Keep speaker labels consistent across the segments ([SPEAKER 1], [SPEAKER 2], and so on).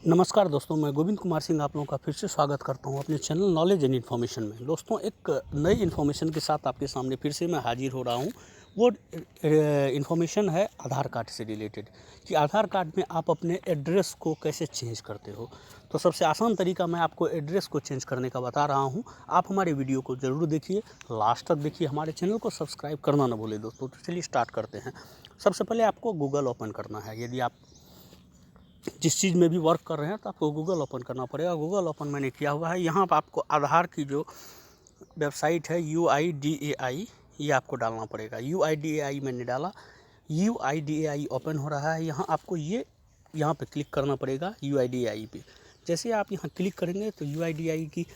[SPEAKER 1] नमस्कार दोस्तों, मैं गोविंद कुमार सिंह आप लोगों का फिर से स्वागत करता हूं अपने चैनल नॉलेज एंड इन्फॉर्मेशन में। दोस्तों, एक नई इन्फॉर्मेशन के साथ आपके सामने फिर से मैं हाजिर हो रहा हूं। वो इन्फॉर्मेशन है आधार कार्ड से रिलेटेड कि आधार कार्ड में आप अपने एड्रेस को कैसे चेंज करते हो। तो सबसे आसान तरीका मैं आपको एड्रेस को चेंज करने का बता रहा हूँ। आप हमारे वीडियो को ज़रूर देखिए, लास्ट तक देखिए, हमारे चैनल को सब्सक्राइब करना ना भूलें दोस्तों। तो चलिए स्टार्ट करते हैं। सबसे पहले आपको गूगल ओपन करना है। यदि आप जिस चीज़ में भी वर्क कर रहे हैं तो आपको गूगल ओपन करना पड़ेगा। गूगल ओपन मैंने किया हुआ है। यहाँ पर आपको आधार की जो वेबसाइट है UIDAI, ये आपको डालना पड़ेगा। UIDAI मैंने डाला, UIDAI ओपन हो रहा है। यहाँ आपको यहाँ पे क्लिक करना पड़ेगा UIDAI पे। जैसे आप यहाँ क्लिक करेंगे तो UIDAI की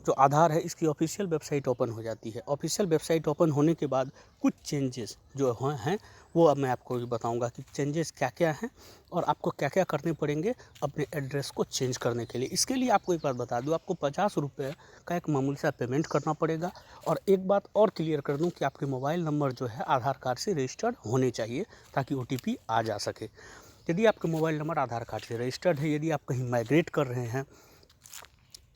[SPEAKER 1] जो आधार है इसकी ऑफिशियल वेबसाइट ओपन हो जाती है। ऑफिशियल वेबसाइट ओपन होने के बाद कुछ चेंजेस जो हैं वो अब मैं आपको बताऊंगा कि चेंजेस क्या क्या हैं और आपको क्या क्या करने पड़ेंगे अपने एड्रेस को चेंज करने के लिए। इसके लिए आपको एक बात बता दूं, आपको 50 रुपये का एक मामूली सा पेमेंट करना पड़ेगा। और एक बात और क्लियर कर दूं कि आपके मोबाइल नंबर जो है आधार कार्ड से रजिस्टर्ड होने चाहिए ताकि OTP आ जा सके। यदि आपके मोबाइल नंबर आधार कार्ड से रजिस्टर्ड है, यदि आप कहीं माइग्रेट कर रहे हैं,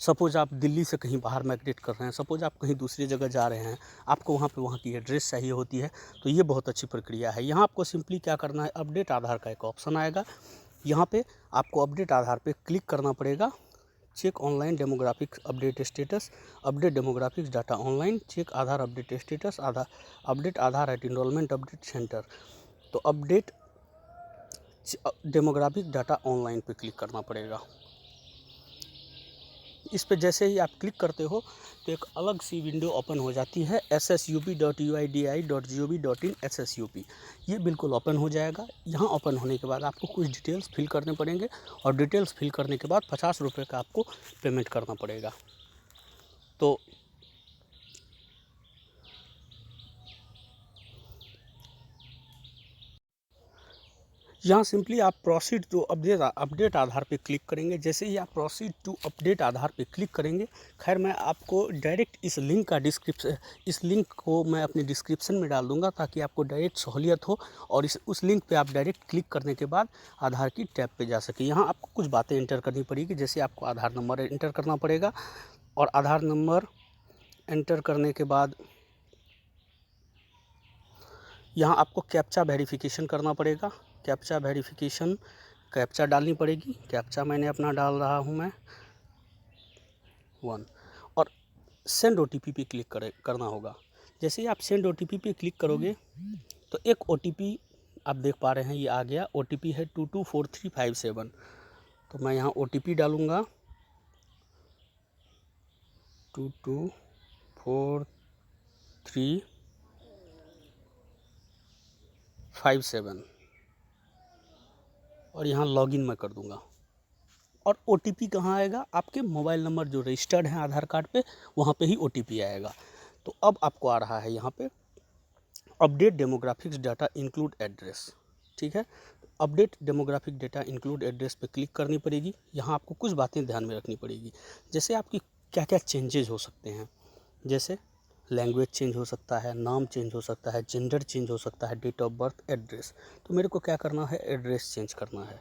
[SPEAKER 1] सपोज़ आप दिल्ली से कहीं बाहर माइग्रेट कर रहे हैं, सपोज़ आप कहीं दूसरी जगह जा रहे हैं, आपको वहाँ की एड्रेस चाहिए होती है, तो ये बहुत अच्छी प्रक्रिया है। यहाँ आपको सिंपली क्या करना है, अपडेट आधार का एक ऑप्शन आएगा। यहाँ पे आपको अपडेट आधार पे क्लिक करना पड़ेगा। Check online demographics update status, update demographics data online, check Aadhaar update status, update Aadhaar at enrolment update centre. तो अपडेट डेमोग्राफिक डाटा ऑनलाइन पे क्लिक करना पड़ेगा। इस पे जैसे ही आप क्लिक करते हो तो एक अलग सी विंडो ओपन हो जाती है, ssup.uidi.gov.in SSUP। ये बिल्कुल ओपन हो जाएगा। यहाँ ओपन होने के बाद आपको कुछ डिटेल्स फिल करने पड़ेंगे और डिटेल्स फिल करने के बाद 50 रुपये का आपको पेमेंट करना पड़ेगा। तो यहाँ सिंपली आप प्रोसीड टू अपडेट आधार पे क्लिक करेंगे। जैसे ही आप प्रोसीड टू अपडेट आधार पे क्लिक करेंगे, खैर मैं आपको डायरेक्ट इस लिंक को मैं अपने डिस्क्रिप्शन में डाल दूंगा ताकि आपको डायरेक्ट सहूलियत हो और उस लिंक पे आप डायरेक्ट क्लिक करने के बाद आधार की टैब पे जा सके। यहाँ आपको कुछ बातें एंटर करनी पड़ेगी, जैसे आपको आधार नंबर एंटर करना पड़ेगा और आधार नंबर एंटर करने के बाद यहाँ आपको कैप्चा वेरिफिकेशन करना पड़ेगा। कैप्चा डालनी पड़ेगी। कैप्चा मैंने अपना डाल रहा हूँ मैं 1 और सेंड OTP पे क्लिक करना होगा। जैसे ही आप सेंड OTP पे क्लिक करोगे तो एक OTP आप देख पा रहे हैं, ये आ गया। OTP है 224357। तो मैं यहाँ OTP डालूँगा 224357 और यहाँ लॉगिन मैं कर दूँगा। और OTP कहाँ आएगा, आपके मोबाइल नंबर जो रजिस्टर्ड है आधार कार्ड पे वहाँ पे ही OTP आएगा। तो अब आपको आ रहा है यहाँ पे update demographics data include address. ठीक है, update demographic data include address पे क्लिक करनी पड़ेगी। यहाँ आपको कुछ बातें ध्यान में रखनी पड़ेगी, जैसे आपकी क्या क्या चेंजेज हो सकते हैं। जैसे लैंग्वेज चेंज हो सकता है, नाम चेंज हो सकता है, जेंडर चेंज हो सकता है, डेट ऑफ बर्थ, एड्रेस। तो मेरे को क्या करना है, एड्रेस चेंज करना है।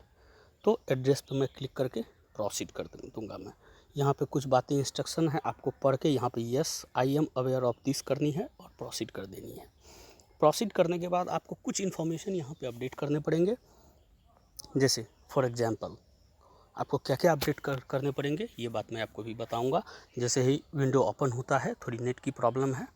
[SPEAKER 1] तो एड्रेस पे मैं क्लिक करके प्रोसीड कर दूंगा। मैं यहाँ पे कुछ बातें इंस्ट्रक्शन है, आपको पढ़ के यहाँ पे yes I am aware of this करनी है और प्रोसीड कर देनी है। प्रोसीड करने के बाद आपको कुछ इन्फॉर्मेशन यहाँ पे अपडेट करने पड़ेंगे। जैसे फॉर एग्जांपल आपको क्या क्या अपडेट करने पड़ेंगे ये बात मैं आपको भी बताऊँगा जैसे ही विंडो ओपन होता है। थोड़ी नेट की प्रॉब्लम है।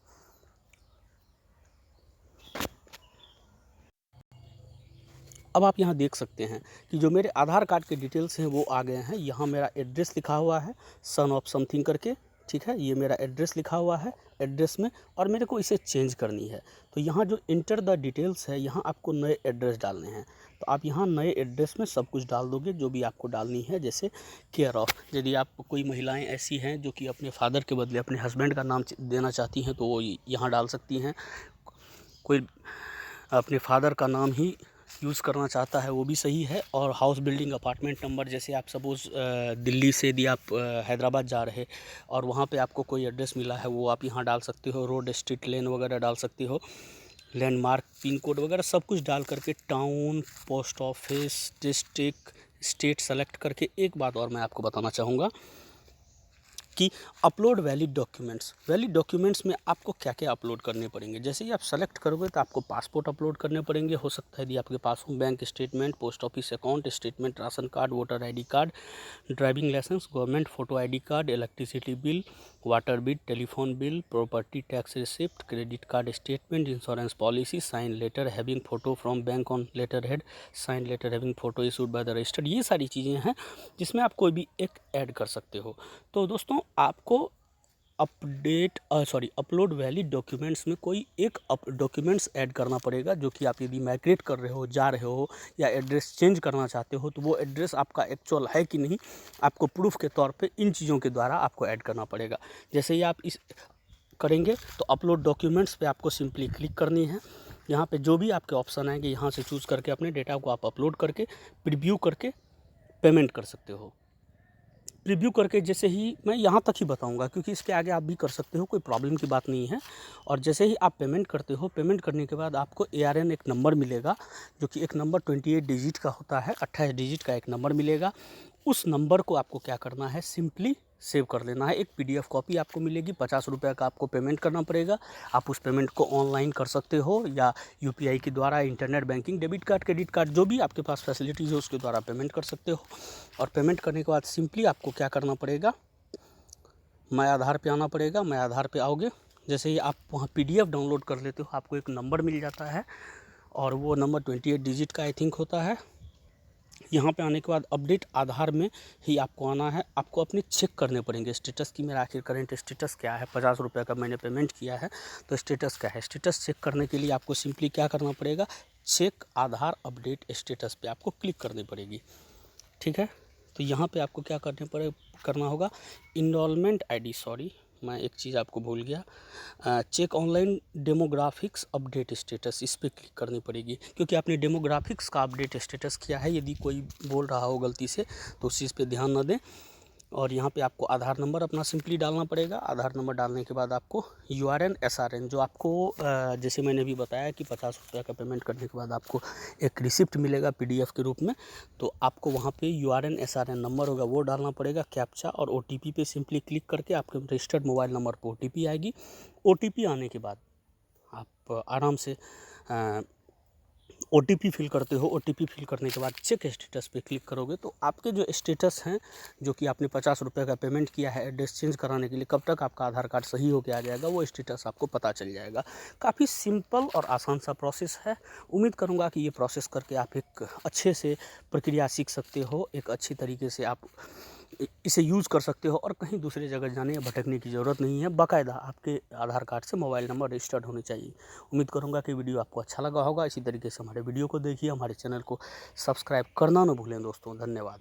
[SPEAKER 1] अब आप यहाँ देख सकते हैं कि जो मेरे आधार कार्ड के डिटेल्स हैं वो आ गए हैं। यहाँ मेरा एड्रेस लिखा हुआ है सन ऑफ समथिंग करके। ठीक है, ये मेरा एड्रेस लिखा हुआ है एड्रेस में, और मेरे को इसे चेंज करनी है। तो यहाँ जो इंटर द डिटेल्स है, यहाँ आपको नए एड्रेस डालने हैं। तो आप यहाँ नए एड्रेस में सब कुछ डाल दोगे जो भी आपको डालनी है। जैसे केयर ऑफ़, यदि आप कोई महिलाएँ ऐसी हैं जो कि अपने फादर के बदले अपने हस्बैंड का नाम देना चाहती हैं तो वो यहाँ डाल सकती हैं। कोई अपने फादर का नाम ही यूज़ करना चाहता है वो भी सही है। और हाउस बिल्डिंग अपार्टमेंट नंबर, जैसे आप सपोज़ दिल्ली से यदि आप हैदराबाद जा रहे और वहाँ पे आपको कोई एड्रेस मिला है वो आप यहाँ डाल सकते हो। रोड, स्ट्रीट, लेन वगैरह डाल सकते हो। लैंडमार्क, पिन कोड वगैरह सब कुछ डाल करके town, post office, district, state select करके एक बात और मैं आपको बताना चाहूँगा कि अपलोड वैलिड डॉक्यूमेंट्स में आपको क्या क्या अपलोड करने पड़ेंगे। जैसे ही आप सेलेक्ट करोगे तो आपको पासपोर्ट अपलोड करने पड़ेंगे, हो सकता है यदि आपके पास हो bank statement, post office account statement, ration card, voter ID card, driving licence, government photo ID card, electricity bill, water bill, telephone bill, property tax receipt, credit card statement, insurance policy, sign letter having photo from bank on letter head, sign letter having photo issued by the registered. ये सारी चीज़ें हैं जिसमें आप कोई भी एक add कर सकते हो। तो दोस्तों आपको अपलोड वैलिड डॉक्यूमेंट्स में कोई एक डॉक्यूमेंट्स ऐड करना पड़ेगा, जो कि आप यदि माइग्रेट कर रहे हो, जा रहे हो या एड्रेस चेंज करना चाहते हो तो वो एड्रेस आपका एक्चुअल है कि नहीं, आपको प्रूफ के तौर पे इन चीज़ों के द्वारा आपको ऐड करना पड़ेगा। जैसे ही आप इस करेंगे तो अपलोड डॉक्यूमेंट्स पे आपको सिंपली क्लिक करनी है। यहाँ पे जो भी आपके ऑप्शन आएंगे यहाँ से चूज़ करके अपने डेटा को आप अपलोड करके प्रीव्यू करके पेमेंट कर सकते हो। प्रीव्यू करके जैसे ही मैं यहाँ तक ही बताऊँगा, क्योंकि इसके आगे आप भी कर सकते हो, कोई प्रॉब्लम की बात नहीं है। और जैसे ही आप पेमेंट करते हो, पेमेंट करने के बाद आपको ARN एक नंबर मिलेगा, जो कि एक नंबर 28 डिजिट का होता है, 28 डिजिट का एक नंबर मिलेगा। उस नंबर को आपको क्या करना है, सिंपली सेव कर लेना है। एक PDF कॉपी आपको मिलेगी, 50 रुपये का आपको पेमेंट करना पड़ेगा। आप उस पेमेंट को ऑनलाइन कर सकते हो या UPI के द्वारा, internet banking, debit card, credit card, जो भी आपके पास फैसिलिटीज़ है उसके द्वारा पेमेंट कर सकते हो। और पेमेंट करने के बाद सिंपली आपको क्या करना पड़ेगा, माय आधार पे आना पड़ेगा। माय आधार पे आओगे, जैसे ही आप वहाँ PDF डाउनलोड कर लेते हो, आपको एक नंबर मिल जाता है और वो नंबर 28 डिजिट का आई थिंक होता है। यहाँ पे आने के बाद अपडेट आधार में ही आपको आना है। आपको अपने चेक करने पड़ेंगे स्टेटस की, मेरा आखिर करंट स्टेटस क्या है। 50 रुपये का मैंने पेमेंट किया है तो स्टेटस क्या है। स्टेटस चेक करने के लिए आपको सिंपली क्या करना पड़ेगा, चेक आधार अपडेट स्टेटस पे आपको क्लिक करनी पड़ेगी। ठीक है, तो यहाँ पे आपको क्या करना होगा, इनरोलमेंट ID, सॉरी मैं एक चीज़ आपको भूल गया, check online demographics update status, इस पर क्लिक करनी पड़ेगी, क्योंकि आपने डेमोग्राफिक्स का अपडेट स्टेटस किया है। यदि कोई बोल रहा हो गलती से तो उस चीज़ पे ध्यान न दें। और यहाँ पे आपको आधार नंबर अपना सिंपली डालना पड़ेगा। आधार नंबर डालने के बाद आपको URN SRN, जो आपको जैसे मैंने भी बताया कि 50 रुपये का पेमेंट करने के बाद आपको एक रिसिप्ट मिलेगा PDF के रूप में, तो आपको वहाँ पे URN SRN नंबर होगा वो डालना पड़ेगा, कैप्चा और OTP पे सिंपली क्लिक करके आपके रजिस्टर्ड मोबाइल नंबर पर OTP आएगी। OTP आने के बाद आप आराम से OTP फिल करते हो। OTP फिल करने के बाद चेक स्टेटस पे क्लिक करोगे तो आपके जो स्टेटस हैं, जो कि आपने 50 रुपये का पेमेंट किया है एड्रेस चेंज कराने के लिए, कब तक आपका आधार कार्ड सही होके आ जाएगा वो स्टेटस आपको पता चल जाएगा। काफ़ी सिंपल और आसान सा प्रोसेस है। उम्मीद करूँगा कि ये प्रोसेस करके आप एक अच्छे से प्रक्रिया सीख सकते हो, एक अच्छी तरीके से आप इसे यूज़ कर सकते हो और कहीं दूसरी जगह जाने या भटकने की ज़रूरत नहीं है। बाकायदा आपके आधार कार्ड से मोबाइल नंबर रजिस्टर्ड होने चाहिए। उम्मीद करूँगा कि वीडियो आपको अच्छा लगा होगा। इसी तरीके से हमारे वीडियो को देखिए, हमारे चैनल को सब्सक्राइब करना ना भूलें दोस्तों। धन्यवाद।